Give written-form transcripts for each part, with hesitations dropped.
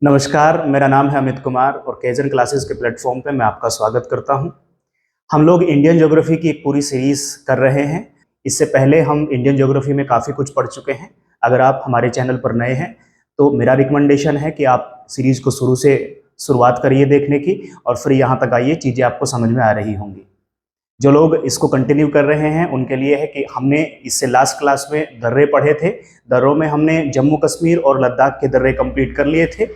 नमस्कार, मेरा नाम है अमित कुमार और केजन क्लासेस के प्लेटफॉर्म पे मैं आपका स्वागत करता हूं। हम लोग इंडियन ज्योग्राफी की एक पूरी सीरीज कर रहे हैं। इससे पहले हम इंडियन ज्योग्राफी में काफ़ी कुछ पढ़ चुके हैं। अगर आप हमारे चैनल पर नए हैं तो मेरा रिकमेंडेशन है कि आप सीरीज को शुरू से शुरुआत करिए देखने की और फिर यहाँ तक आइए, चीज़ें आपको समझ में आ रही होंगी। जो लोग इसको कंटिन्यू कर रहे हैं उनके लिए है कि हमने इससे लास्ट क्लास में दर्रे पढ़े थे। दर्रों में हमने जम्मू कश्मीर और लद्दाख के दर्रे कंप्लीट कर लिए थे।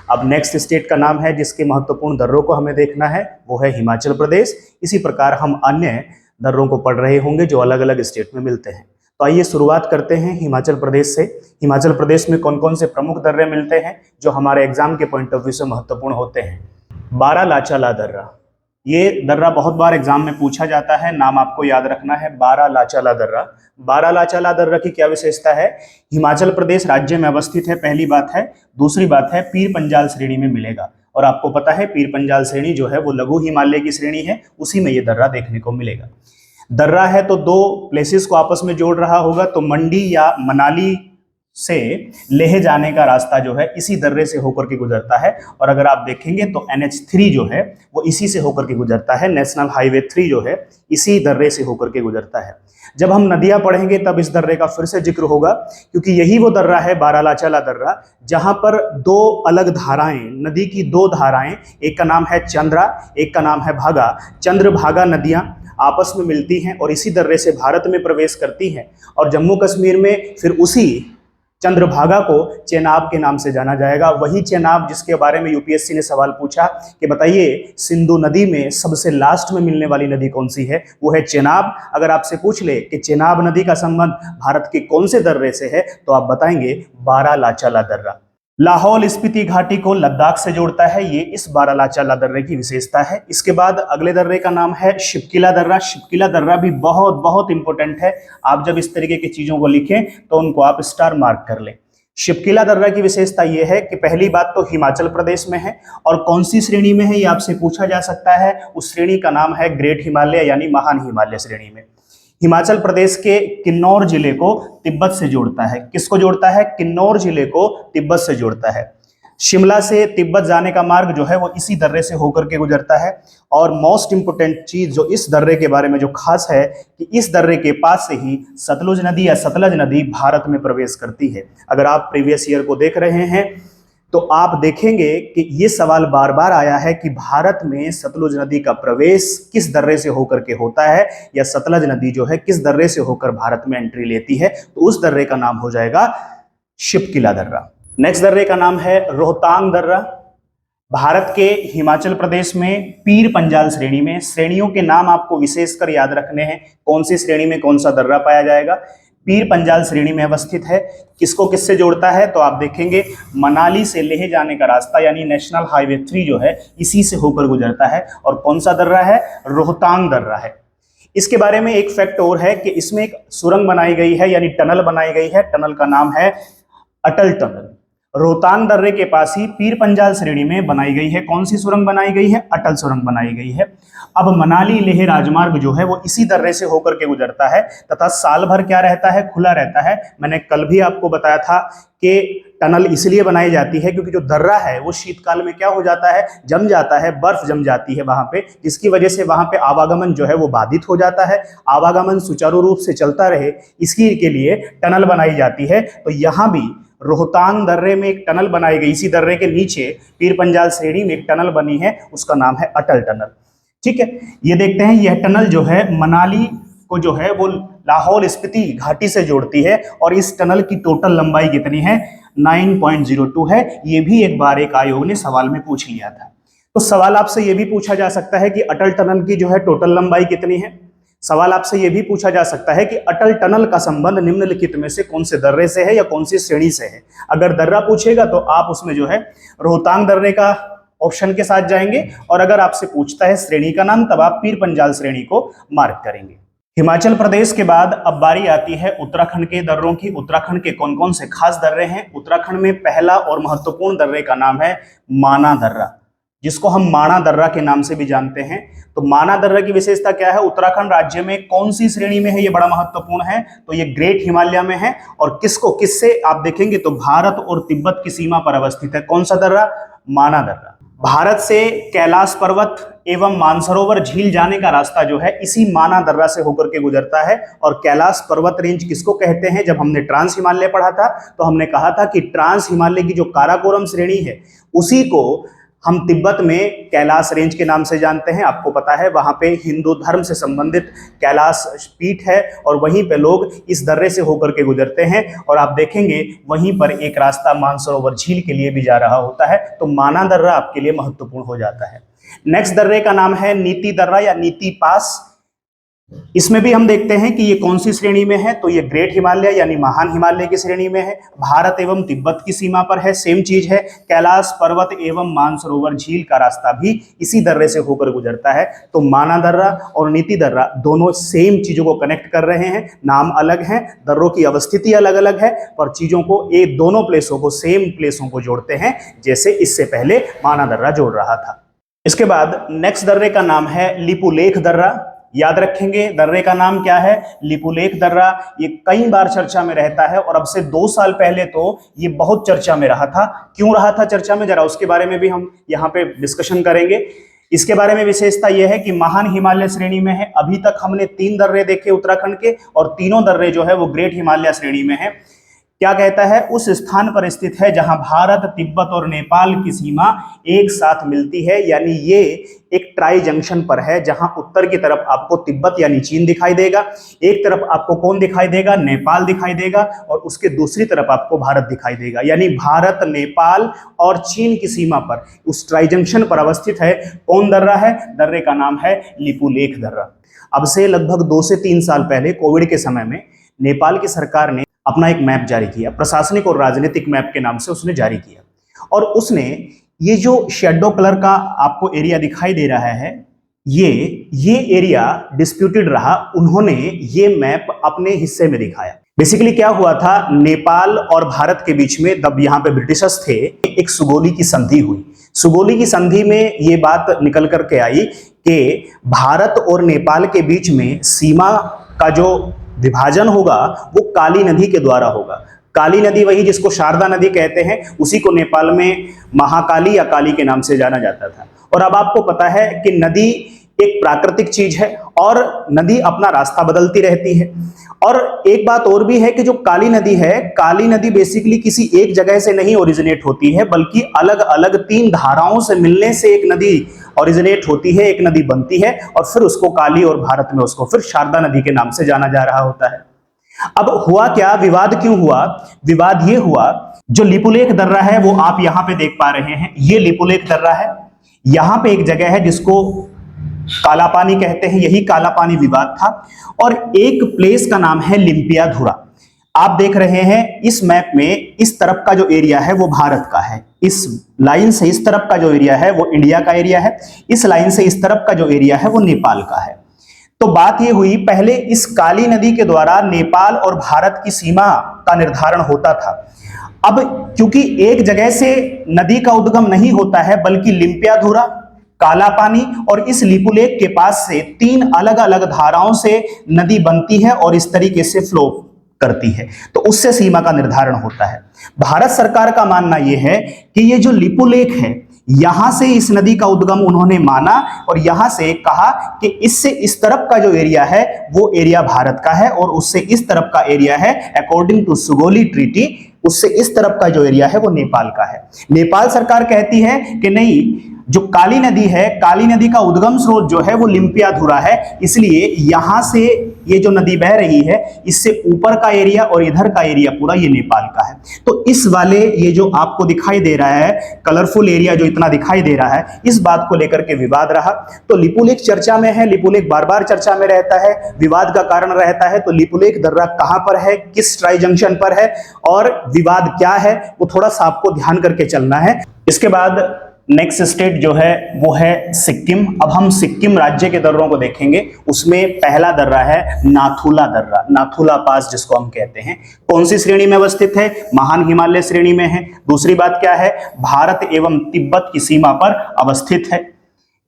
अब नेक्स्ट स्टेट का नाम है जिसके महत्वपूर्ण दर्रों को हमें देखना है, वो है हिमाचल प्रदेश। इसी प्रकार हम अन्य दर्रों को पढ़ रहे होंगे जो अलग अलग स्टेट में मिलते हैं। तो आइए शुरुआत करते हैं हिमाचल प्रदेश से। हिमाचल प्रदेश में कौन कौन से प्रमुख दर्रे मिलते हैं जो हमारे एग्जाम के पॉइंट ऑफ व्यू से महत्वपूर्ण होते हैं। बारालाचाला दर्रा, ये दर्रा बहुत बार एग्जाम में पूछा जाता है, नाम आपको याद रखना है, बारालाचाला दर्रा। बारालाचाला दर्रा की क्या विशेषता है? हिमाचल प्रदेश राज्य में अवस्थित है, पहली बात है। दूसरी बात है, पीर पंजाल श्रेणी में मिलेगा और आपको पता है पीर पंजाल श्रेणी जो है वो लघु हिमालय की श्रेणी है, उसी में ये दर्रा देखने को मिलेगा। दर्रा है तो दो प्लेसेस को आपस में जोड़ रहा होगा, तो मंडी या मनाली से लेह जाने का रास्ता जो है इसी दर्रे से होकर के गुजरता है। और अगर आप देखेंगे तो NH3 जो है वो इसी से होकर के गुजरता है। नेशनल हाईवे 3 जो है इसी दर्रे से होकर के गुजरता है। जब हम नदियां पढ़ेंगे तब इस दर्रे का फिर से जिक्र होगा, क्योंकि यही वो दर्रा है बारालाचाला दर्रा जहां पर दो अलग धाराएं, नदी की दो धाराएं, एक का नाम है चंद्रा, एक का नाम है भागा। चंद्र भागा नदियां आपस में मिलती हैं और इसी दर्रे से भारत में प्रवेश करती हैं। और जम्मू कश्मीर में फिर उसी चंद्रभागा को चेनाब के नाम से जाना जाएगा। वही चेनाब जिसके बारे में यूपीएससी ने सवाल पूछा कि बताइए सिंधु नदी में सबसे लास्ट में मिलने वाली नदी कौन सी है, वो है चेनाब। अगर आपसे पूछ ले कि चेनाब नदी का संबंध भारत के कौन से दर्रे से है तो आप बताएंगे बारालाचाला दर्रा। लाहौल स्पीति घाटी को लद्दाख से जोड़ता है, ये इस बारालाचाला दर्रे की विशेषता है। इसके बाद अगले दर्रे का नाम है शिपकिला दर्रा। शिपकिला दर्रा भी बहुत बहुत इंपॉर्टेंट है। आप जब इस तरीके की चीजों को लिखें तो उनको आप स्टार मार्क कर लें। शिपकिला दर्रा की विशेषता यह है कि पहली बात तो हिमाचल प्रदेश में है और कौन सी श्रेणी में है ये आपसे पूछा जा सकता है। उस श्रेणी का नाम है ग्रेट हिमालय यानी महान हिमालय श्रेणी में। हिमाचल प्रदेश के किन्नौर जिले को तिब्बत से जोड़ता है। किसको जोड़ता है? किन्नौर जिले को तिब्बत से जोड़ता है। शिमला से तिब्बत जाने का मार्ग जो है वो इसी दर्रे से होकर के गुजरता है। और मोस्ट इंपोर्टेंट चीज जो इस दर्रे के बारे में जो खास है कि इस दर्रे के पास से ही सतलुज नदी या सतलज नदी भारत में प्रवेश करती है। अगर आप प्रीवियस ईयर को देख रहे हैं तो आप देखेंगे कि ये सवाल बार बार आया है कि भारत में सतलुज नदी का प्रवेश किस दर्रे से होकर के होता है, या सतलज नदी जो है किस दर्रे से होकर भारत में एंट्री लेती है, तो उस दर्रे का नाम हो जाएगा शिपकिला दर्रा। नेक्स्ट दर्रे का नाम है रोहतांग दर्रा। भारत के हिमाचल प्रदेश में पीर पंजाल श्रेणी में, श्रेणियों के नाम आपको विशेषकर याद रखने हैं, कौन सी श्रेणी में कौन सा दर्रा पाया जाएगा। पीर पंजाल श्रेणी में अवस्थित है। किसको किससे जोड़ता है तो आप देखेंगे मनाली से लेह जाने का रास्ता यानी नेशनल हाईवे 3 जो है इसी से होकर गुजरता है। और कौन सा दर्रा है? रोहतांग दर्रा है। इसके बारे में एक फैक्ट और है कि इसमें एक सुरंग बनाई गई है यानी टनल बनाई गई है। टनल का नाम है अटल टनल। रोहतांग दर्रे के पास ही पीर पंजाल श्रेणी में बनाई गई है। कौन सी सुरंग बनाई गई है? अटल सुरंग बनाई गई है। अब मनाली लेह राजमार्ग जो है वो इसी दर्रे से होकर के गुजरता है तथा साल भर क्या रहता है? खुला रहता है। मैंने कल भी आपको बताया था कि टनल इसलिए बनाई जाती है क्योंकि जो दर्रा है वो शीतकाल में क्या हो जाता है? जम जाता है, बर्फ जम जाती है वहां पे, जिसकी वजह से वहां पे आवागमन जो है वो बाधित हो जाता है। आवागमन सुचारू रूप से चलता रहे इसकी के लिए टनल बनाई जाती है। तो यहाँ भी रोहतांग दर्रे में एक टनल बनाई गई, इसी दर्रे के नीचे पीर पंजाल श्रेणी में एक टनल बनी है, उसका नाम है अटल टनल। ठीक है, ये देखते हैं यह टनल जो है मनाली को जो है वो लाहौल स्पीति घाटी से जोड़ती है। और इस टनल की टोटल लंबाई कितनी है? 9.02 है। ये भी एक बार एक आयोग ने सवाल में पूछ लिया था। तो सवाल आपसे ये भी पूछा जा सकता है कि अटल टनल की जो है टोटल लंबाई कितनी है। सवाल आपसे यह भी पूछा जा सकता है कि अटल टनल का संबंध निम्नलिखित में से कौन से दर्रे से है या कौन सी श्रेणी से है। अगर दर्रा पूछेगा तो आप उसमें जो है रोहतांग दर्रे का ऑप्शन के साथ जाएंगे, और अगर आपसे पूछता है श्रेणी का नाम तब आप पीर पंजाल श्रेणी को मार्क करेंगे। हिमाचल प्रदेश के बाद अब बारी आती है उत्तराखंड के दर्रों की। उत्तराखंड के कौन कौन से खास दर्रे हैं? उत्तराखंड में पहला और महत्वपूर्ण दर्रे का नाम है माना दर्रा, जिसको हम माणा दर्रा के नाम से भी जानते हैं। तो माणा दर्रा की विशेषता क्या है, उत्तराखंड राज्य में कौन सी श्रेणी में है, ये बड़ा महत्वपूर्ण है। तो ये ग्रेट हिमालय में है और किससे आप देखेंगे तो भारत और तिब्बत की सीमा पर अवस्थित है। कौन सा दर्रा, माणा दर्रा। भारत से कैलाश पर्वत एवं मानसरोवर झील जाने का रास्ता जो है इसी माणा दर्रा से होकर के गुजरता है। और कैलाश पर्वत रेंज किसको कहते हैं, जब हमने ट्रांस हिमालय पढ़ा था तो हमने कहा था कि ट्रांस हिमालय की जो काराकोरम श्रेणी है उसी को हम तिब्बत में कैलाश रेंज के नाम से जानते हैं। आपको पता है वहां पे हिंदू धर्म से संबंधित कैलाश पीठ है और वहीं पे लोग इस दर्रे से होकर के गुजरते हैं। और आप देखेंगे वहीं पर एक रास्ता मानसरोवर झील के लिए भी जा रहा होता है। तो माणा दर्रा आपके लिए महत्वपूर्ण हो जाता है। नेक्स्ट दर्रे का नाम है नीति दर्रा या नीति पास। इसमें भी हम देखते हैं कि ये कौन सी श्रेणी में है, तो ये ग्रेट हिमालय यानी महान हिमालय की श्रेणी में है। भारत एवं तिब्बत की सीमा पर है। सेम चीज है, कैलाश पर्वत एवं मानसरोवर झील का रास्ता भी इसी दर्रे से होकर गुजरता है। तो माणा दर्रा और नीति दर्रा दोनों सेम चीजों को कनेक्ट कर रहे हैं। नाम अलग है, दर्रों की अवस्थिति अलग अलग है, पर चीजों को दोनों प्लेसों को, सेम प्लेसों को जोड़ते हैं, जैसे इससे पहले माणा दर्रा जोड़ रहा था। इसके बाद नेक्स्ट दर्रे का नाम है लिपुलेख दर्रा। याद रखेंगे दर्रे का नाम क्या है, लिपुलेख दर्रा। ये कई बार चर्चा में रहता है और अब से 2 साल पहले तो ये बहुत चर्चा में रहा था। क्यों रहा था चर्चा में, जरा उसके बारे में भी हम यहाँ पे डिस्कशन करेंगे। इसके बारे में विशेषता यह है कि महान हिमालय श्रेणी में है। अभी तक हमने 3 दर्रे देखे उत्तराखंड के और तीनों दर्रे जो है वो ग्रेट हिमालय श्रेणी में है। क्या कहता है, उस स्थान पर स्थित है जहां भारत, तिब्बत और नेपाल की सीमा एक साथ मिलती है। यानी ये एक ट्राई जंक्शन पर है जहां उत्तर की तरफ आपको तिब्बत यानी चीन दिखाई देगा, एक तरफ आपको कौन दिखाई देगा, नेपाल दिखाई देगा, और उसके दूसरी तरफ आपको भारत दिखाई देगा। यानी भारत, नेपाल और चीन की सीमा पर उस ट्राई जंक्शन पर अवस्थित है। कौन दर्रा है, दर्रे का नाम है लिपुलेख दर्रा। अब से लगभग 2 से 3 साल पहले कोविड के समय में नेपाल की सरकार ने अपना एक मैप जारी किया, प्रशासनिक और राजनीतिक मैप के नाम से उसने जारी किया। और उसने ये जो शेडो कलर का आपको एरिया दिखाई दे रहा है, ये एरिया डिस्प्यूटेड रहा। उन्होंने ये मैप अपने हिस्से में दिखाया। बेसिकली क्या हुआ था, नेपाल और भारत के बीच में तब यहाँ पे ब्रिटिशर्स थे, एक सुगोली की संधि हुई। सुगोली की संधि में ये बात निकल करके आई कि भारत और नेपाल के बीच में सीमा का जो विभाजन होगा वो काली नदी के द्वारा होगा। काली नदी वही जिसको शारदा नदी कहते हैं, उसी को नेपाल में महाकाली या काली के नाम से जाना जाता था। और अब आपको पता है कि नदी एक प्राकृतिक चीज है और नदी अपना रास्ता बदलती रहती है। और एक बात और भी है कि जो काली नदी है, काली नदी बेसिकली किसी एक जगह से नहीं ओरिजिनेट होती है, बल्कि अलग अलग 3 धाराओं से मिलने से एक नदी ओरिजिनेट होती है, एक नदी बनती है और फिर उसको काली, और भारत में उसको फिर शारदा नदी के नाम से जाना जा रहा होता है। अब हुआ क्या, विवाद क्यों हुआ, विवाद ये हुआ, जो लिपुलेख दर्रा है वो आप यहां पे देख पा रहे हैं, ये लिपुलेख दर्रा है। यहां पे एक जगह है जिसको काला पानी कहते हैं, यही काला पानी विवाद था। और एक प्लेस का नाम है लिम्पियाधुरा। आप देख रहे हैं इस मैप में इस तरफ का जो एरिया है वो भारत का है, इस लाइन से इस तरफ का जो एरिया है वो इंडिया का एरिया है, इस लाइन से इस तरफ का जो एरिया है वो नेपाल का है। तो बात ये हुई, पहले इस काली नदी के द्वारा नेपाल और भारत की सीमा का निर्धारण होता था। अब क्योंकि एक जगह से नदी का उद्गम नहीं होता है, बल्कि लिम्पियाधुरा, काला पानी और इस लिपुलेख के पास से 3 अलग अलग धाराओं से नदी बनती है और इस तरीके से फ्लो करती है, तो उससे सीमा का निर्धारण होता है। भारत सरकार का मानना यह है कि ये जो लिपुलेख है, यहां से इस नदी का उद्गम उन्होंने माना और यहां से कहा कि इससे इस तरफ का जो एरिया है वो एरिया भारत का है और उससे इस तरफ का एरिया है, अकॉर्डिंग टू सुगोली ट्रीटी, उससे इस तरफ का जो एरिया है वो नेपाल का है। नेपाल सरकार कहती है कि नहीं, जो काली नदी है, काली नदी का उद्गम स्रोत जो है वो लिम्पियाधुरा है, इसलिए यहां से ये जो नदी बह रही है इससे ऊपर का एरिया और इधर का एरिया पूरा ये नेपाल का है। तो इस वाले ये जो आपको दिखाई दे रहा है कलरफुल एरिया जो इतना दिखाई दे रहा है, इस बात को लेकर के विवाद रहा। तो लिपुलेख चर्चा में है, लिपुलेख बार बार चर्चा में रहता है, विवाद का कारण रहता है। तो लिपुलेख दर्रा कहां पर है, किस ट्राई जंक्शन पर है और विवाद क्या है, वो थोड़ा सा आपको ध्यान करके चलना है। इसके बाद नेक्स्ट स्टेट जो है वो है सिक्किम। अब हम सिक्किम राज्य के दर्रों को देखेंगे। उसमें पहला दर्रा है नाथुला दर्रा, नाथुला पास जिसको हम कहते हैं। कौन सी श्रेणी में अवस्थित है? महान हिमालय श्रेणी में है। दूसरी बात क्या है? भारत एवं तिब्बत की सीमा पर अवस्थित है।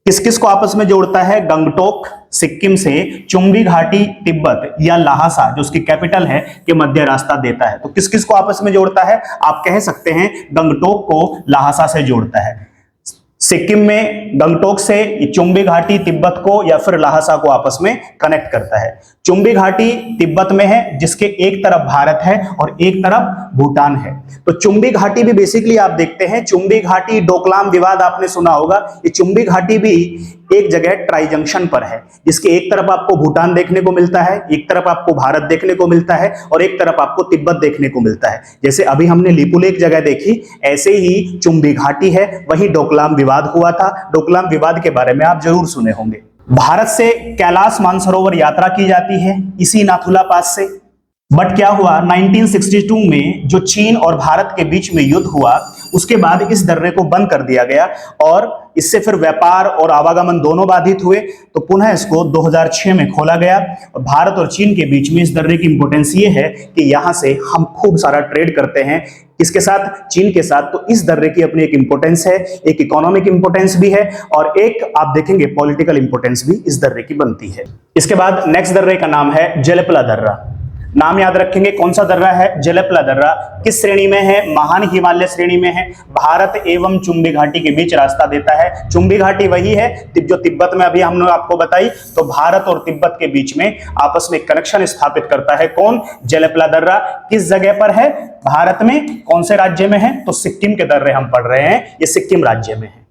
किस किस को आपस में जोड़ता है? गंगटोक सिक्किम से चुंबी घाटी तिब्बत या लहासा जो उसकी कैपिटल है के मध्य रास्ता देता है। तो किस किस को आपस में जोड़ता है? आप कह सकते हैं गंगटोक को लहासा से जोड़ता है। सिक्किम में गंगटोक से चुंबी घाटी तिब्बत को या फिर लहासा को आपस में कनेक्ट करता है। चुंबी घाटी तिब्बत में है जिसके एक तरफ भारत है और एक तरफ भूटान है। तो चुंबी घाटी भी बेसिकली आप देखते हैं, चुंबी घाटी डोकलाम विवाद आपने सुना होगा। ये चुंबी घाटी भी एक जगह ट्राई जंक्शन पर है जिसके एक तरफ आपको भूटान देखने को मिलता है, एक तरफ आपको भारत देखने को मिलता है और एक तरफ आपको तिब्बत देखने को मिलता है। जैसे अभी हमने लिपुलेख जगह देखी, ऐसे ही चुंबी घाटी है, वही डोकलाम विवाद हुआ था। डोकलाम विवाद के बारे में आप जरूर सुने होंगे। भारत से कैलाश मानसरोवर यात्रा की जाती है इसी नाथुला पास से। बट क्या हुआ, 1962 में जो चीन और भारत के बीच में युद्ध हुआ उसके बाद इस दर्रे को बंद कर दिया गया और इससे फिर व्यापार और आवागमन दोनों बाधित हुए। तो पुनः इसको 2006 में खोला गया। और भारत और चीन के बीच में इस दर्रे की इंपोर्टेंस ये है कि यहां से हम खूब सारा ट्रेड करते हैं। किसके साथ? चीन के साथ। तो इस दर्रे की अपनी एक इंपोर्टेंस है, एक इकोनॉमिक इंपोर्टेंस भी है और एक आप देखेंगे पॉलिटिकल इंपोर्टेंस भी इस दर्रे की बनती है। इसके बाद नेक्स्ट दर्रे का नाम है जेलेपला दर्रा। नाम याद रखेंगे। कौन सा दर्रा है? जेलेपला दर्रा। किस श्रेणी में है? महान हिमालय श्रेणी में है। भारत एवं चुंबी घाटी के बीच रास्ता देता है। चुंबी घाटी वही है जो तिब्बत में अभी हमने आपको बताई। तो भारत और तिब्बत के बीच में आपस में कनेक्शन स्थापित करता है कौन? जेलेपला दर्रा। किस जगह पर है? भारत में। कौन से राज्य में है? तो सिक्किम के दर्रे हम पढ़ रहे हैं, ये सिक्किम राज्य में है।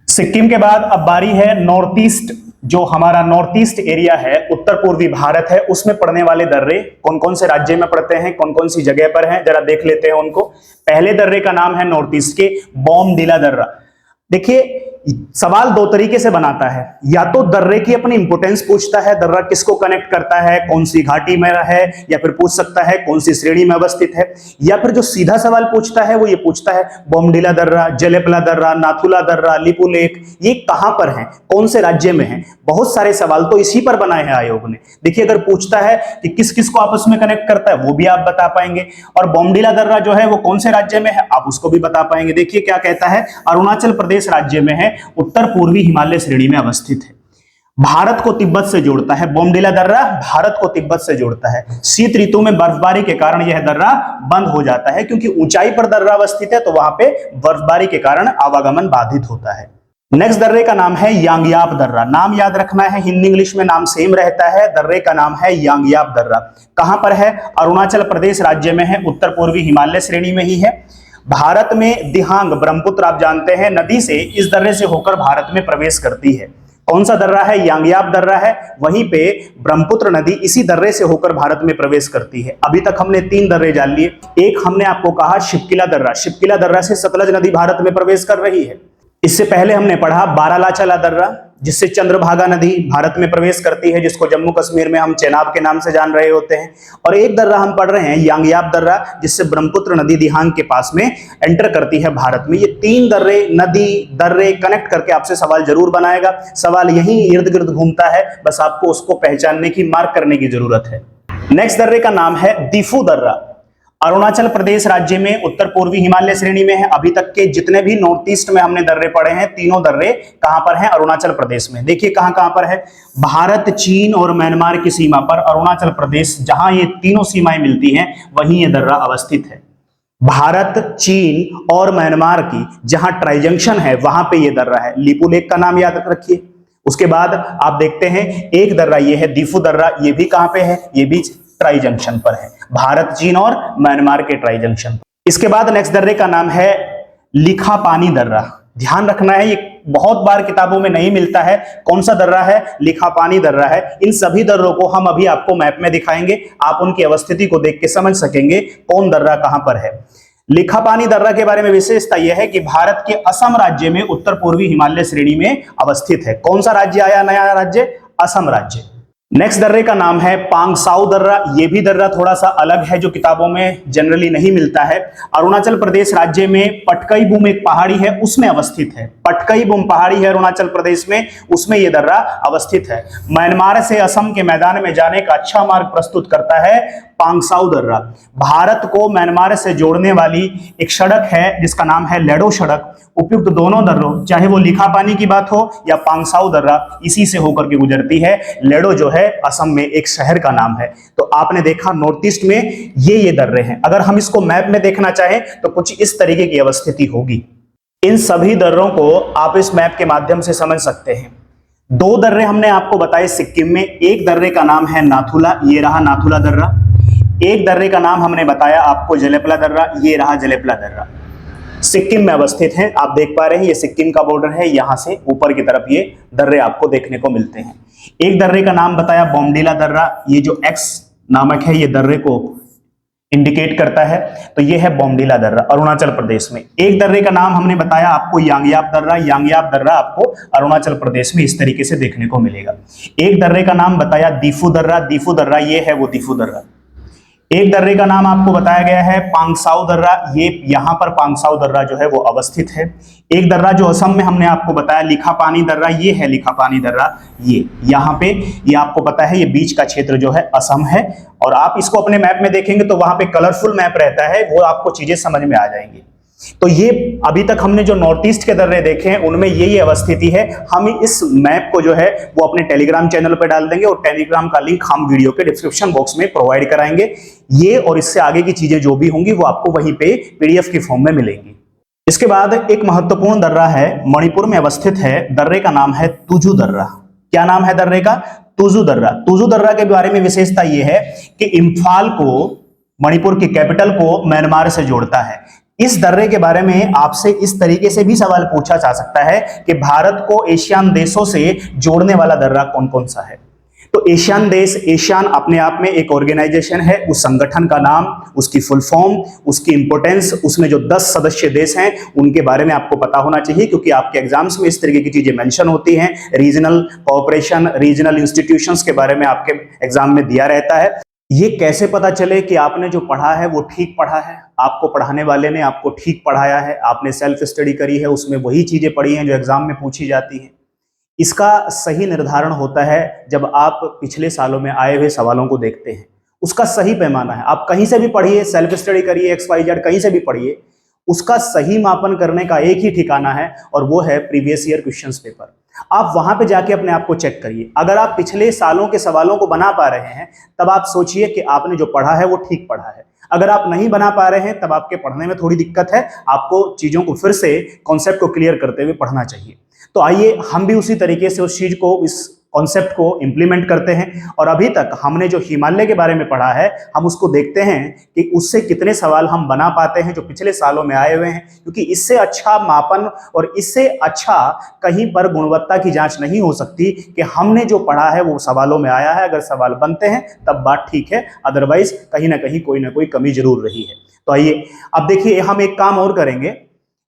सिक्किम के बाद अब बारी है नॉर्थ ईस्ट, जो हमारा नॉर्थ ईस्ट एरिया है, उत्तर पूर्वी भारत है, उसमें पड़ने वाले दर्रे कौन कौन से राज्य में पड़ते हैं, कौन कौन सी जगह पर हैं, जरा देख लेते हैं उनको। पहले दर्रे का नाम है नॉर्थ ईस्ट के बोमडिला दर्रा। देखिए सवाल दो तरीके से बनाता है, या तो दर्रे की अपनी इंपोर्टेंस पूछता है, दर्रा किसको कनेक्ट करता है, कौन सी घाटी में है, या फिर पूछ सकता है कौन सी श्रेणी में अवस्थित है, या फिर जो सीधा सवाल पूछता है वो ये पूछता है बोमडिला दर्रा, जेलेपला दर्रा, नाथुला दर्रा, लिपुलेख ये कहां पर है, कौन से राज्य में है। बहुत सारे सवाल तो इसी पर बनाए हैं आयोग ने। देखिए अगर पूछता है कि किस किस को आपस में कनेक्ट करता है वो भी आप बता पाएंगे, और बोमडिला दर्रा जो है वो कौन से राज्य में है आप उसको भी बता पाएंगे। देखिए क्या कहता है, अरुणाचल प्रदेश राज्य में है, उत्तर पूर्वी हिमालय श्रेणी में अवस्थित है। भारत को तिब्बत से जोड़ता है, बोमडिला दर्रा भारत को तिब्बत से जोड़ता है। शीत ऋतु में बर्फबारी के कारण यह दर्रा बंद हो जाता है, क्योंकि ऊंचाई पर दर्रा अवस्थित है तो वहां पे बर्फबारी के कारण आवागमन बाधित होता है। नेक्स्ट दर्रे का नाम है यांगयाप दर्रा। नाम याद रखना है, हिंदी इंग्लिश में नाम सेम रहता है। दर्रे का नाम है यांगयाप दर्रा। कहां पर है? अरुणाचल प्रदेश राज्य में है, उत्तर पूर्वी हिमालय श्रेणी में ही है। भारत में दिहांग ब्रह्मपुत्र आप जानते हैं नदी से इस दर्रे से होकर भारत में प्रवेश करती है। कौन सा दर्रा है? यांगयाप दर्रा है। वहीं पे ब्रह्मपुत्र नदी इसी दर्रे से होकर भारत में प्रवेश करती है। अभी तक हमने 3 दर्रे जान लिए। एक हमने आपको कहा शिपकिला दर्रा, शिपकिला दर्रा से सतलज नदी भारत में प्रवेश कर रही है। इससे पहले हमने पढ़ा बारालाचाला दर्रा, जिससे चंद्रभागा नदी भारत में प्रवेश करती है, जिसको जम्मू कश्मीर में हम चेनाब के नाम से जान रहे होते हैं। और एक दर्रा हम पढ़ रहे हैं यांगयाप दर्रा, जिससे ब्रह्मपुत्र नदी दिहांग के पास में एंटर करती है भारत में। ये 3 दर्रे नदी दर्रे कनेक्ट करके आपसे सवाल जरूर बनाएगा। सवाल यही इर्द गिर्द घूमता है, बस आपको उसको पहचानने की, मार्क करने की जरूरत है। नेक्स्ट दर्रे का नाम है दिफू दर्रा। अरुणाचल प्रदेश राज्य में उत्तर पूर्वी हिमालय श्रेणी में है। अभी तक के जितने भी नॉर्थ ईस्ट में हमने दर्रे पढ़े हैं, तीनों दर्रे कहां पर हैं? अरुणाचल प्रदेश में। देखिए कहां कहां पर है, भारत, चीन और म्यांमार की सीमा पर अरुणाचल प्रदेश, जहां ये तीनों सीमाएं मिलती हैं वहीं ये दर्रा अवस्थित है। भारत, चीन और म्यांमार की जहां ट्राई जंक्शन है वहां पे ये दर्रा है। लिपुलेख का नाम याद रखिए। उसके बाद आप देखते हैं एक दर्रा ये है दिफू दर्रा, ये भी कहां पे है? ये भी ट्राई जंक्शन पर है, भारत, चीन और म्यांमार के ट्राई जंक्शन पर। इसके बाद नेक्स्ट दर्रे का नाम है लिखापानी दर्रा। ध्यान रखना है, ये बहुत बार किताबों में नहीं मिलता है। कौन सा दर्रा है? लिखापानी दर्रा है। इन सभी दर्रों को हम अभी आपको मैप में दिखाएंगे, आप उनकी अवस्थिति को देख के समझ सकेंगे कौन दर्रा कहां पर है। लिखापानी दर्रा के बारे में विशेषता यह है कि भारत के असम राज्य में उत्तर पूर्वी हिमालय श्रेणी में अवस्थित है। कौन सा राज्य आया? नया राज्य, असम राज्य। नेक्स्ट दर्रे का नाम है पांगसाउ दर्रा। ये भी दर्रा थोड़ा सा अलग है, जो किताबों में जनरली नहीं मिलता है। अरुणाचल प्रदेश राज्य में पटकाईबुम एक पहाड़ी है, उसमें अवस्थित है। पटकाईबुम पहाड़ी है अरुणाचल प्रदेश में, उसमें यह दर्रा अवस्थित है। म्यांमार से असम के मैदान में जाने का अच्छा मार्ग प्रस्तुत करता है पांगसाउ दर्रा। भारत को म्यांमार से जोड़ने वाली एक सड़क है जिसका नाम है लेडो सड़क। उपयुक्त दोनों दर्रों, चाहे वो लिखा पानी की बात हो या पांगसाउ दर्रा, इसी से होकर के गुजरती है। लेडो जो है असम में एक शहर का नाम है। तो आपने देखा नॉर्थ ईस्ट में ये दर्रे हैं। अगर हम इसको मैप में देखना चाहें तो कुछ इस तरीके की अवस्थिति होगी। इन सभी दर्रों को आप इस मैप के माध्यम से समझ सकते हैं। दो दर्रे हमने आपको बताए सिक्किम में। एक दर्रे का नाम है नाथुला, ये रहा नाथुला दर्रा। एक दर्रे का नाम हमने बताया आपको जलेपला दर्रा, ये रहा जलेपला दर्रा। सिक्किम में अवस्थित है। आप देख पा रहे हैं ये सिक्किम का बॉर्डर है, यहां से ऊपर की तरफ ये दर्रे आपको देखने को मिलते हैं। एक दर्रे का नाम बताया बोमडीला दर्रा, ये जो एक्स नामक है ये दर्रे को इंडिकेट करता है, तो ये है बोमडीला दर्रा अरुणाचल प्रदेश में। एक दर्रे का नाम हमने बताया आपको यांगयाप दर्रा। यांगयाप दर्रा आपको अरुणाचल प्रदेश में इस तरीके से देखने को मिलेगा। एक दर्रे का नाम बताया दीफू दर्रा। दीफू दर्रा ये है वो दीफू दर्रा। एक दर्रे का नाम आपको बताया गया है पांगसाउ दर्रा, ये यहां पर पांगसाउ दर्रा जो है वो अवस्थित है। एक दर्रा जो असम में हमने आपको बताया लिखापानी दर्रा, ये है लिखापानी दर्रा। ये यहां पे ये आपको पता है ये बीच का क्षेत्र जो है असम है। और आप इसको अपने मैप में देखेंगे तो वहां पे कलरफुल मैप रहता है, वो आपको चीजें समझ में आ जाएंगी। तो ये अभी तक हमने जो नॉर्थ ईस्ट के दर्रे देखे हैं उनमें ये अवस्थिति है। हम इस मैप को जो है वो अपने टेलीग्राम चैनल पर डाल देंगे और टेलीग्राम का लिंक हम वीडियो के डिस्क्रिप्शन बॉक्स में प्रोवाइड कराएंगे। ये और इससे आगे की चीजें जो भी होंगी वो आपको वहीं पे पीडीएफ की फॉर्म में मिलेंगी। इसके बाद एक महत्वपूर्ण दर्रा है, मणिपुर में अवस्थित है। दर्रे का नाम है तुजू दर्रा। क्या नाम है दर्रे का? तुजू दर्रा। तुजू दर्रा के बारे में विशेषता ये है कि इम्फाल को, मणिपुर की कैपिटल को म्यांमार से जोड़ता है। इस दर्रे के बारे में आपसे इस तरीके से भी सवाल पूछा जा सकता है कि भारत को एशियान देशों से जोड़ने वाला दर्रा कौन कौन सा है। तो एशियान देश, एशियान अपने आप में एक ऑर्गेनाइजेशन है, उस संगठन का नाम, उसकी फुल फॉर्म, उसकी इंपोर्टेंस, उसमें जो 10 सदस्य देश हैं उनके बारे में आपको पता होना चाहिए, क्योंकि आपके एग्जाम्स में इस तरीके की चीजें मेंशन होती हैं। रीजनल कोऑपरेशन, रीजनल इंस्टीट्यूशंस के बारे में आपके एग्जाम में दिया रहता है। ये कैसे पता चले कि आपने जो पढ़ा है वो ठीक पढ़ा है, आपको पढ़ाने वाले ने आपको ठीक पढ़ाया है, आपने सेल्फ स्टडी करी है, उसमें वही चीजें पढ़ी हैं जो एग्जाम में पूछी जाती हैं? इसका सही निर्धारण होता है जब आप पिछले सालों में आए हुए सवालों को देखते हैं। उसका सही पैमाना है। आप कहीं से भी पढ़िए, सेल्फ स्टडी करिए, XYZ कहीं से भी पढ़िए, उसका सही मापन करने का एक ही ठिकाना है और वो है प्रीवियस ईयर क्वेश्चंस पेपर। आप वहां पे जाके अपने आप को चेक करिए। अगर आप पिछले सालों के सवालों को बना पा रहे हैं तब आप सोचिए कि आपने जो पढ़ा है वो ठीक पढ़ा है। अगर आप नहीं बना पा रहे हैं तब आपके पढ़ने में थोड़ी दिक्कत है, आपको चीजों को फिर से कॉन्सेप्ट को क्लियर करते हुए पढ़ना चाहिए। तो आइए हम भी उसी तरीके से उस चीज को, इस कॉन्सेप्ट को इंप्लीमेंट करते हैं। और अभी तक हमने जो हिमालय के बारे में पढ़ा है हम उसको देखते हैं कि उससे कितने सवाल हम बना पाते हैं जो पिछले सालों में आए हुए हैं, क्योंकि इससे अच्छा मापन और इससे अच्छा कहीं पर गुणवत्ता की जांच नहीं हो सकती कि हमने जो पढ़ा है वो सवालों में आया है। अगर सवाल बनते हैं तब बात ठीक है, अदरवाइज कहीं ना कहीं कोई ना कोई कमी जरूर रही है। तो आइए अब देखिए, हम एक काम और करेंगे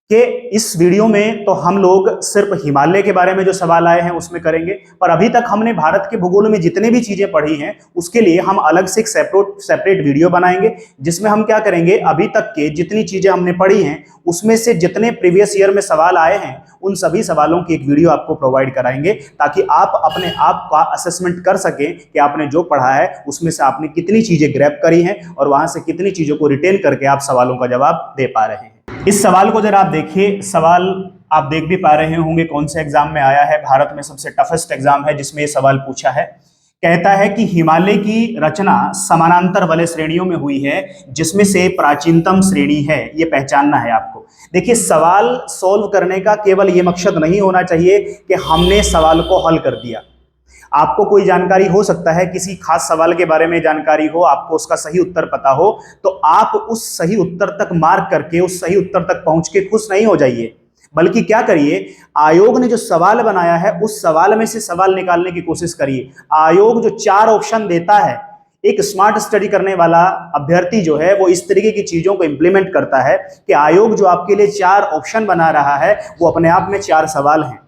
कि इस वीडियो में तो हम लोग सिर्फ हिमालय के बारे में जो सवाल आए हैं उसमें करेंगे, पर अभी तक हमने भारत के भूगोल में जितने भी चीजें पढ़ी हैं उसके लिए हम अलग से एक सेपरेट वीडियो बनाएंगे, जिसमें हम क्या करेंगे, अभी तक के जितनी चीजें हमने पढ़ी हैं उसमें से जितने प्रीवियस ईयर में सवाल आए हैं उन सभी सवालों की एक वीडियो आपको प्रोवाइड कराएंगे, ताकि आप अपने आप का असेसमेंट कर सकें कि आपने जो पढ़ा है उसमें से आपने कितनी चीजें ग्रैब करी हैं और वहां से कितनी चीजों को रिटेन करके आप सवालों का जवाब दे पा रहे हैं। इस सवाल को जरा आप देखिए। सवाल आप देख भी पा रहे होंगे कौन से एग्जाम में आया है। भारत में सबसे टफेस्ट एग्जाम है जिसमें ये सवाल पूछा है। कहता है कि हिमालय की रचना समानांतर वलय श्रेणियों में हुई है, जिसमें से प्राचीनतम श्रेणी है, ये पहचानना है आपको। देखिए, सवाल सोल्व करने का केवल ये मकसद नहीं होना चाहिए कि हमने सवाल को हल कर दिया। आपको कोई जानकारी हो सकता है, किसी खास सवाल के बारे में जानकारी हो, आपको उसका सही उत्तर पता हो, तो आप उस सही उत्तर तक मार्क करके उस सही उत्तर तक पहुंच के खुश नहीं हो जाइए, बल्कि क्या करिए, आयोग ने जो सवाल बनाया है उस सवाल में से सवाल निकालने की कोशिश करिए। आयोग जो 4 ऑप्शन देता है, एक स्मार्ट स्टडी करने वाला अभ्यर्थी जो है वो इस तरीके की चीजों को इंप्लीमेंट करता है कि आयोग जो आपके लिए 4 ऑप्शन बना रहा है वो अपने आप में 4 सवाल हैं।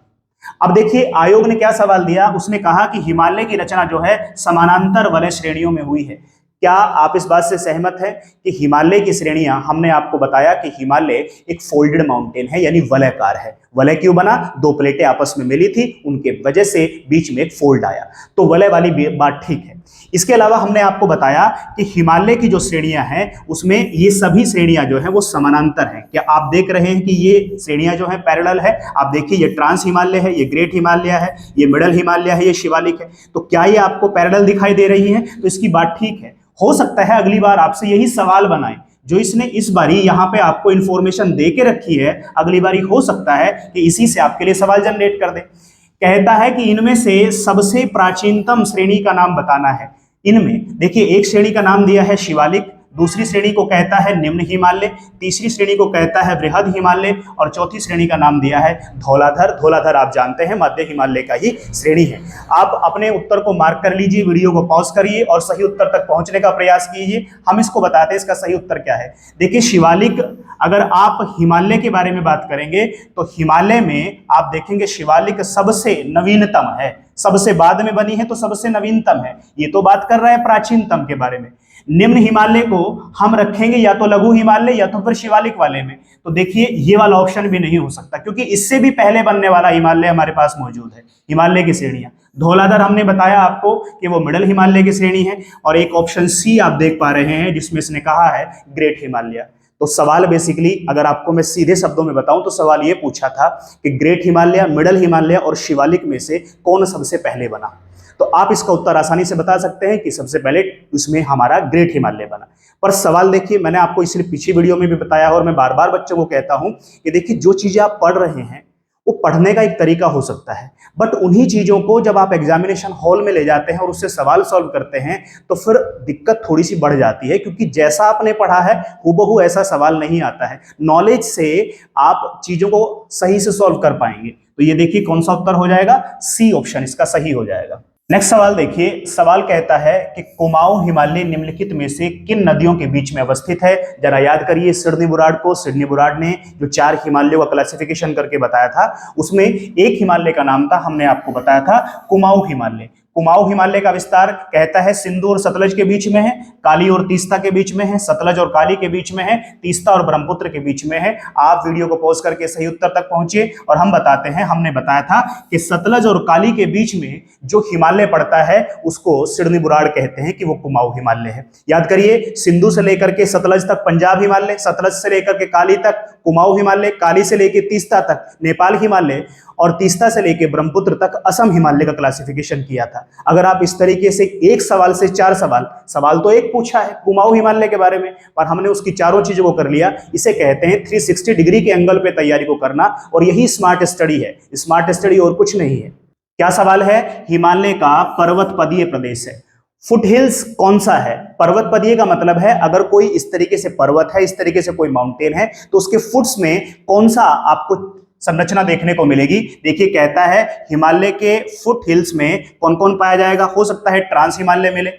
अब देखिए आयोग ने क्या सवाल दिया, उसने कहा कि हिमालय की रचना जो है समानांतर वलय श्रेणियों में हुई है। क्या आप इस बात से सहमत हैं कि हिमालय की श्रेणियां, हमने आपको बताया कि हिमालय एक फोल्डेड माउंटेन है यानी वलयकार है। वलय क्यों बना? दो प्लेटें आपस में मिली थी, उनके वजह से बीच में एक फोल्ड आया, तो वलय वाली बात ठीक है। इसके अलावा हमने आपको बताया कि हिमालय की जो श्रेणियां हैं उसमें ये सभी श्रेणियां जो हैं वो समानांतर हैं। क्या आप देख रहे हैं कि ये श्रेणियां जो हैं पैरेलल है? आप देखिए ये ट्रांस हिमालय है, ये ग्रेट हिमालय है, ये मिडल हिमालय है, ये शिवालिक है। तो क्या ये आपको पैरेलल दिखाई दे रही है? तो इसकी बात ठीक है। हो सकता है अगली बार आपसे यही सवाल बनाए जो इसने इस बारी यहां पे आपको इंफॉर्मेशन दे के रखी है, अगली बारी हो सकता है कि इसी से आपके लिए सवाल जनरेट कर दे। कहता है कि इनमें से सबसे प्राचीनतम श्रेणी का नाम बताना है। इनमें देखिए एक श्रेणी का नाम दिया है शिवालिक, दूसरी श्रेणी को कहता है निम्न हिमालय, तीसरी श्रेणी को कहता है बृहद हिमालय और चौथी श्रेणी का नाम दिया है धौलाधर। धौलाधर आप जानते हैं मध्य हिमालय का ही श्रेणी है। आप अपने उत्तर को मार्क कर लीजिए, वीडियो को पॉज करिए और सही उत्तर तक पहुंचने का प्रयास कीजिए। हम इसको बताते हैं इसका सही उत्तर क्या है। देखिए शिवालिक, अगर आप हिमालय के बारे में बात करेंगे तो हिमालय में आप देखेंगे शिवालिक सबसे नवीनतम है, सबसे बाद में बनी है तो सबसे नवीनतम है। ये तो बात कर रहा है प्राचीनतम के बारे में। निम्न हिमालय को हम रखेंगे या तो लघु हिमालय या तो फिर शिवालिक वाले में। तो देखिए ये वाला ऑप्शन भी नहीं हो सकता क्योंकि इससे भी पहले बनने वाला हिमालय हमारे पास मौजूद है। हिमालय की श्रेणियां धौलाधर हमने बताया आपको कि वो मिडल हिमालय की श्रेणी है, और एक ऑप्शन सी आप देख पा रहे हैं जिसमें इसने कहा है ग्रेट हिमालय। तो सवाल बेसिकली अगर आपको मैं सीधे शब्दों में बताऊं तो सवाल ये पूछा था कि ग्रेट हिमालय, मिडल हिमालय और शिवालिक में से कौन सबसे पहले बना। तो आप इसका उत्तर आसानी से बता सकते हैं कि सबसे पहले उसमें हमारा ग्रेट हिमालय बना। पर सवाल देखिए, मैंने आपको इसलिए पिछली वीडियो में भी बताया और मैं बार बार बच्चों को कहता हूं कि देखिए जो चीजें आप पढ़ रहे हैं वो पढ़ने का एक तरीका हो सकता है, बट उन्हीं चीजों को जब आप एग्जामिनेशन हॉल में ले जाते हैं और उससे सवाल सॉल्व करते हैं तो फिर दिक्कत थोड़ी सी बढ़ जाती है, क्योंकि जैसा आपने पढ़ा है हूबहू ऐसा सवाल नहीं आता है। नॉलेज से आप चीजों को सही से सॉल्व कर पाएंगे। तो ये देखिए कौन सा उत्तर हो जाएगा, सी ऑप्शन इसका सही हो जाएगा। नेक्स्ट सवाल देखिए, सवाल कहता है कि कुमाऊं हिमालय निम्नलिखित में से किन नदियों के बीच में अवस्थित है। जरा याद करिए सिडनी बुराड़ को। सिडनी बुराड़ ने जो 4 हिमालयों का क्लासिफिकेशन करके बताया था उसमें एक हिमालय का नाम था, हमने आपको बताया था कुमाऊं हिमालय। कुमाऊं हिमालय का विस्तार कहता है सिंधु और सतलज के बीच में है, काली और तीस्ता के बीच में है, सतलज और काली के बीच में है, तीस्ता और ब्रह्मपुत्र के बीच में है। आप वीडियो को पॉज करके सही उत्तर तक पहुंचिए और हम बताते हैं। हमने बताया था कि सतलज और काली के बीच में जो हिमालय पड़ता है उसको सिडनी बुराड़ कहते हैं कि वो कुमाऊं हिमालय है। याद करिए सिंधु से लेकर के सतलज तक पंजाब हिमालय, सतलज से लेकर के काली तक कुमाऊं हिमालय, काली से लेकर तीस्ता तक नेपाल हिमालय और तीस्ता से लेकर ब्रह्मपुत्र तक असम हिमालय का क्लासिफिकेशन किया था। अगर आप इस तरीके से एक सवाल से 4 सवाल तो एक पूछा है कुमाऊं हिमालय के बारे में, पर हमने उसकी चारों चीजों को कर लिया। इसे कहते हैं 360 डिग्री के एंगल पे तैयारी को करना, और यही स्मार्ट स्टडी है। स्मार्ट स्टडी और कुछ नहीं है। क्या सवाल है? हिमालय का पर्वत पदीय प्रदेश है। फुट हिल्स कौन सा है? पर्वत पदीय का मतलब है अगर कोई इस तरीके से पर्वत है, इस तरीके से कोई माउंटेन है, तो उसके फुट्स में कौन सा आपको संरचना देखने को मिलेगी। देखिए कहता है हिमालय के फुट हिल्स में कौन कौन पाया जाएगा। हो सकता है ट्रांस हिमालय मिले,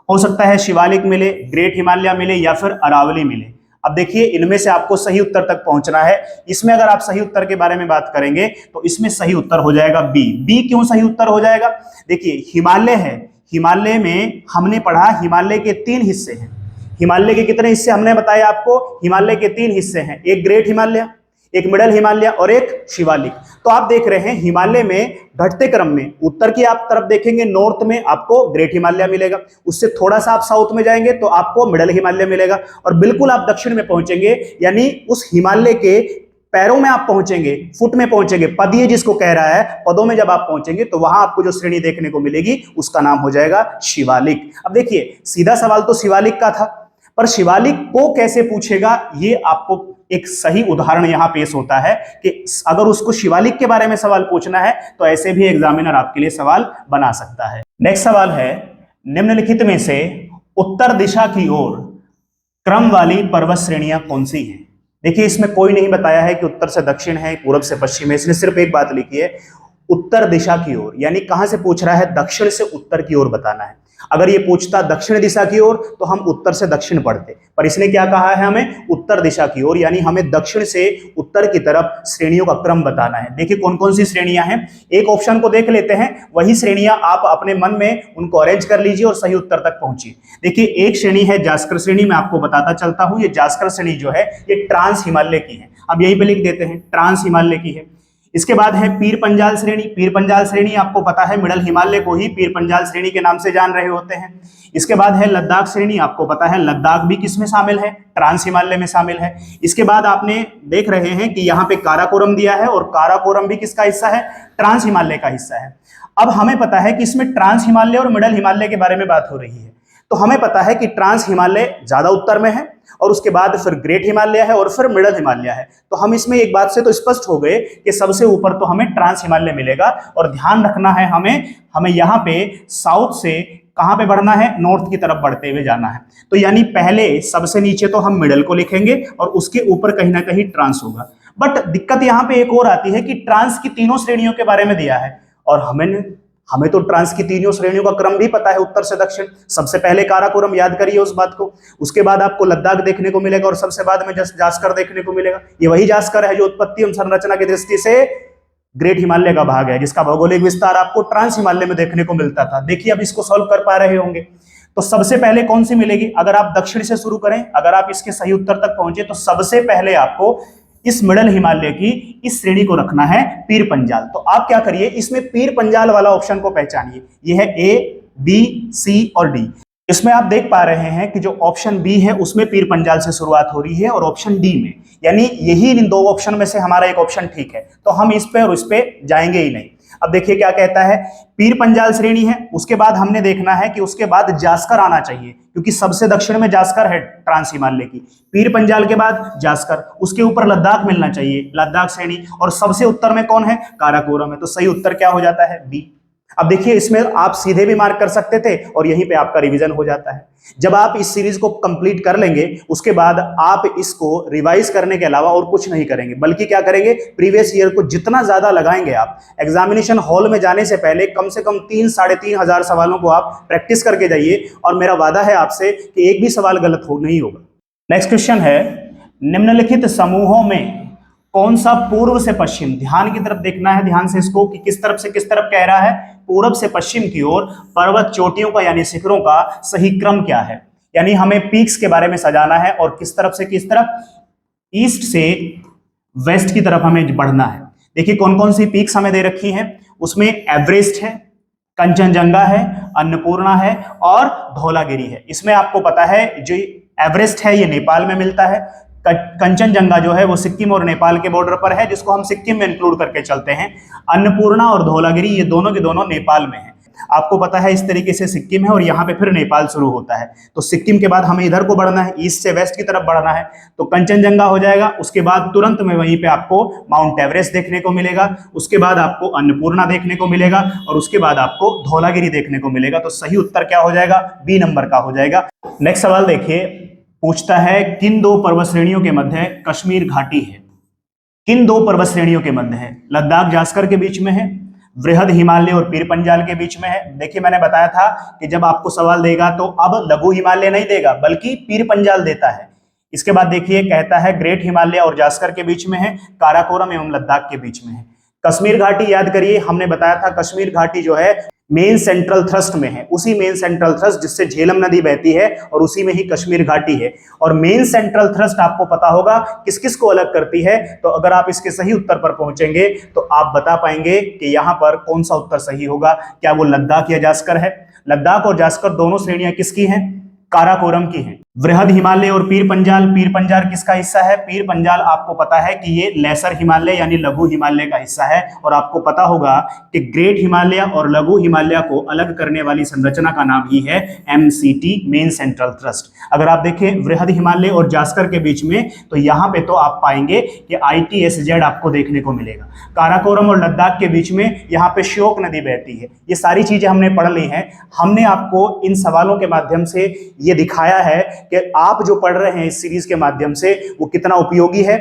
हो सकता है शिवालिक मिले, ग्रेट हिमालय मिले या फिर अरावली मिले। अब देखिए इनमें से आपको सही उत्तर तक पहुंचना है। इसमें अगर आप सही उत्तर के बारे में बात करेंगे तो इसमें सही उत्तर हो जाएगा बी। बी क्यों सही उत्तर हो जाएगा? देखिए हिमालय है, हिमालय में हमने पढ़ा हिमालय के 3 हिस्से हैं। हिमालय के कितने हिस्से हमने बताया आपको? हिमालय के 3 हिस्से हैं, एक ग्रेट हिमालय, एक मिडल हिमालय और एक शिवालिक। तो आप देख रहे हैं हिमालय में घटते क्रम में उत्तर की आप तरफ देखेंगे, नॉर्थ में आपको ग्रेट हिमालय मिलेगा, उससे थोड़ा सा आप साउथ में जाएंगे तो आपको मिडल हिमालय मिलेगा, और बिल्कुल आप दक्षिण में पहुंचेंगे यानी उस हिमालय के पैरों में आप पहुंचेंगे, फुट में पहुंचेंगे, पदीय जिसको कह रहा है, पदों में जब आप पहुंचेंगे तो वहां आपको जो श्रेणी देखने को मिलेगी उसका नाम हो जाएगा शिवालिक। अब देखिए सीधा सवाल तो शिवालिक का था, पर शिवालिक को कैसे पूछेगा ये आपको एक सही उदाहरण यहां पेश होता है कि अगर उसको शिवालिक के बारे में सवाल पूछना है तो ऐसे भी एग्जामिनर आपके लिए सवाल बना सकता है। नेक्स्ट सवाल है, निम्नलिखित में से उत्तर दिशा की ओर क्रम वाली पर्वत श्रेणियां कौन सी हैं। देखिए इसमें कोई नहीं बताया है कि उत्तर से दक्षिण है, पूर्व से पश्चिम है, इसने सिर्फ एक बात लिखी है उत्तर दिशा की ओर, यानी कहां से पूछ रहा है? दक्षिण से उत्तर की ओर बताना है। अगर ये पूछता दक्षिण दिशा की ओर तो हम उत्तर से दक्षिण पढ़ते, पर इसने क्या कहा है हमें उत्तर दिशा की ओर, यानी हमें दक्षिण से उत्तर की तरफ श्रेणियों का क्रम बताना है। देखिए कौन कौन सी श्रेणियां हैं, एक ऑप्शन को देख लेते हैं, वही श्रेणियां आप अपने मन में उनको अरेंज कर लीजिए और सही उत्तर तक पहुंचिए। देखिए एक श्रेणी है जास्कर श्रेणी, मैं आपको बताता चलता हूं, ये जास्कर श्रेणी जो है ये ट्रांस हिमालय की है, अब यहीं पे लिख देते हैं ट्रांस हिमालय की है। इसके बाद है पीर पंजाल श्रेणी, पीर पंजाल श्रेणी आपको पता है मिडल हिमालय को ही पीर पंजाल श्रेणी के नाम से जान रहे होते हैं। इसके बाद है लद्दाख श्रेणी, आपको पता है लद्दाख भी किसमें शामिल है, ट्रांस हिमालय में शामिल है। इसके बाद आपने देख रहे हैं कि यहाँ पे काराकोरम दिया है, और काराकोरम भी किसका हिस्सा है, ट्रांस हिमालय का हिस्सा है। अब हमें पता है कि इसमें ट्रांस हिमालय और मिडल हिमालय के बारे में बात हो रही है, तो हमें पता है कि ट्रांस हिमालय ज्यादा उत्तर में है, और उसके बाद फिर ग्रेट हिमालय है, और फिर मिडल हिमालय है। तो हम इसमें एक बात से तो स्पष्ट हो गए कि सबसे ऊपर तो हमें ट्रांस हिमालय मिलेगा, और ध्यान रखना है हमें यहाँ पे साउथ से कहां पे बढ़ना है, नॉर्थ की तरफ बढ़ते हुए जाना है। तो यानी पहले सबसे नीचे तो हम मिडल को लिखेंगे और उसके ऊपर कहीं ना कहीं ट्रांस होगा। बट दिक्कत यहाँ पे एक और आती है कि ट्रांस की तीनों श्रेणियों के बारे में दिया है, और हमें तो ट्रांस की तीनों श्रेणियों का क्रम भी पता है उत्तर से दक्षिण। सबसे पहले काराकोरम, याद करिए उस बात को, उसके बाद आपको लद्दाख देखने को मिलेगा, और सबसे बाद में जास्कर देखने को मिलेगा। ये वही जास्कर है जो उत्पत्ति एवं संरचना की दृष्टि से ग्रेट हिमालय का भाग है, जिसका भौगोलिक विस्तार आपको ट्रांस हिमालय में देखने को मिलता था। देखिए अब इसको सॉल्व कर पा रहे होंगे। तो सबसे पहले कौन सी मिलेगी, अगर आप दक्षिण से शुरू करें, अगर आप इसके सही उत्तर तक पहुंचे तो सबसे पहले आपको इस मिडल हिमालय की इस श्रेणी को रखना है पीर पंजाल। तो आप क्या करिए, इसमें पीर पंजाल वाला ऑप्शन को पहचानिए, ये है ए, बी, सी और डी। इसमें आप देख पा रहे हैं कि जो ऑप्शन बी है उसमें पीर पंजाल से शुरुआत हो रही है, और ऑप्शन डी में, यानी यही इन दो ऑप्शन में से हमारा एक ऑप्शन ठीक है, तो हम इस पे और इस पे जाएंगे ही नहीं। अब देखिए क्या कहता है, पीर पंजाल श्रेणी है, उसके बाद हमने देखना है कि उसके बाद जास्कर आना चाहिए, क्योंकि सबसे दक्षिण में जास्कर है ट्रांस हिमालय की। पीर पंजाल के बाद जास्कर, उसके ऊपर लद्दाख मिलना चाहिए, लद्दाख श्रेणी, और सबसे उत्तर में कौन है, काराकोरम है। तो सही उत्तर क्या हो जाता है, बी। अब देखिए इसमें आप सीधे भी मार्क कर सकते थे, और यहीं पे आपका रिवीजन हो जाता है। जब आप इस सीरीज को कंप्लीट कर लेंगे उसके बाद आप इसको रिवाइज करने के अलावा और कुछ नहीं करेंगे, बल्कि क्या करेंगे, प्रीवियस ईयर को जितना ज्यादा लगाएंगे आप, एग्जामिनेशन हॉल में जाने से पहले कम से कम 3-3.5 सवालों को आप प्रैक्टिस करके जाइए, और मेरा वादा है आपसे कि एक भी सवाल गलत नहीं होगा। नेक्स्ट क्वेश्चन है, निम्नलिखित समूहों में कौन सा पूर्व से पश्चिम, ध्यान की तरफ देखना है, ध्यान से इसको, कि किस तरफ से किस तरफ कह रहा है, पूर्व से पश्चिम की ओर पर्वत चोटियों का यानी शिखरों का सही क्रम क्या है। यानी हमें पीक्स के बारे में सजाना है, और किस तरफ से किस तरफ, ईस्ट से वेस्ट की तरफ हमें बढ़ना है। देखिए कौन कौन सी पीक्स हमें दे रखी हैं, उसमें एवरेस्ट है, कंचनजंगा है, अन्नपूर्णा है और धौलागिरी है। इसमें आपको पता है जो एवरेस्ट है ये नेपाल में मिलता है, कंचनजंगा जो है वो सिक्किम और नेपाल के बॉर्डर पर है, जिसको हम सिक्किम में इंक्लूड करके चलते हैं। अन्नपूर्णा और धौलागिरी ये दोनों के दोनों नेपाल में है। आपको पता है इस तरीके से सिक्किम है, और यहाँ पे फिर नेपाल शुरू होता है। तो सिक्किम के बाद हमें इधर को बढ़ना है, ईस्ट से वेस्ट की तरफ बढ़ना है, तो कंचनजंगा हो जाएगा। उसके बाद तुरंत में वहीं पे आपको माउंट एवरेस्ट देखने को मिलेगा, उसके बाद आपको अन्नपूर्णा देखने को मिलेगा, और उसके बाद आपको धौलागिरी देखने को मिलेगा। तो सही उत्तर क्या हो जाएगा, बी नंबर का हो जाएगा। नेक्स्ट सवाल देखिए, पूछता है किन दो पर्वत श्रेणियों के मध्य कश्मीर घाटी है। किन दो पर्वत श्रेणियों के मध्य है, लद्दाख जास्कर के बीच में है, वृहद हिमालय और पीर पंजाल के बीच में है। देखिए मैंने बताया था कि जब आपको सवाल देगा तो अब लघु हिमालय नहीं देगा बल्कि पीर पंजाल देता है। इसके बाद देखिए कहता है ग्रेट हिमालय और जास्कर के बीच में है, काराकोरम एवं लद्दाख के बीच में है। कश्मीर घाटी याद करिए, हमने बताया था कश्मीर घाटी जो है मेन सेंट्रल थ्रस्ट में है, उसी मेन सेंट्रल थ्रस्ट जिससे झेलम नदी बहती है और उसी में ही कश्मीर घाटी है। और मेन सेंट्रल थ्रस्ट आपको पता होगा किस किस को अलग करती है, तो अगर आप इसके सही उत्तर पर पहुंचेंगे तो आप बता पाएंगे कि यहां पर कौन सा उत्तर सही होगा। क्या वो लद्दाख या जास्कर है? लद्दाख और जास्कर दोनों श्रेणियां किसकी हैं? काराकोरम की हैं। वृहद हिमालय और पीर पंजाल किसका हिस्सा है? पीर पंजाल आपको पता है कि ये लेसर हिमालय यानी लघु हिमालय का हिस्सा है। और आपको पता होगा कि ग्रेट हिमालय और लघु हिमालय को अलग करने वाली संरचना का नाम ही है MCT, मेन सेंट्रल थ्रस्ट। अगर आप देखें वृहद हिमालय और जास्कर के बीच में, तो यहाँ पे तो आप पाएंगे कि ITSZ आपको देखने को मिलेगा। काराकोरम और लद्दाख के बीच में यहाँ पे श्योक नदी बहती है। ये सारी चीजें हमने पढ़ ली हैं। हमने आपको इन सवालों के माध्यम से ये दिखाया है कि आप जो पढ़ रहे हैं इस सीरीज के माध्यम से वो कितना उपयोगी है।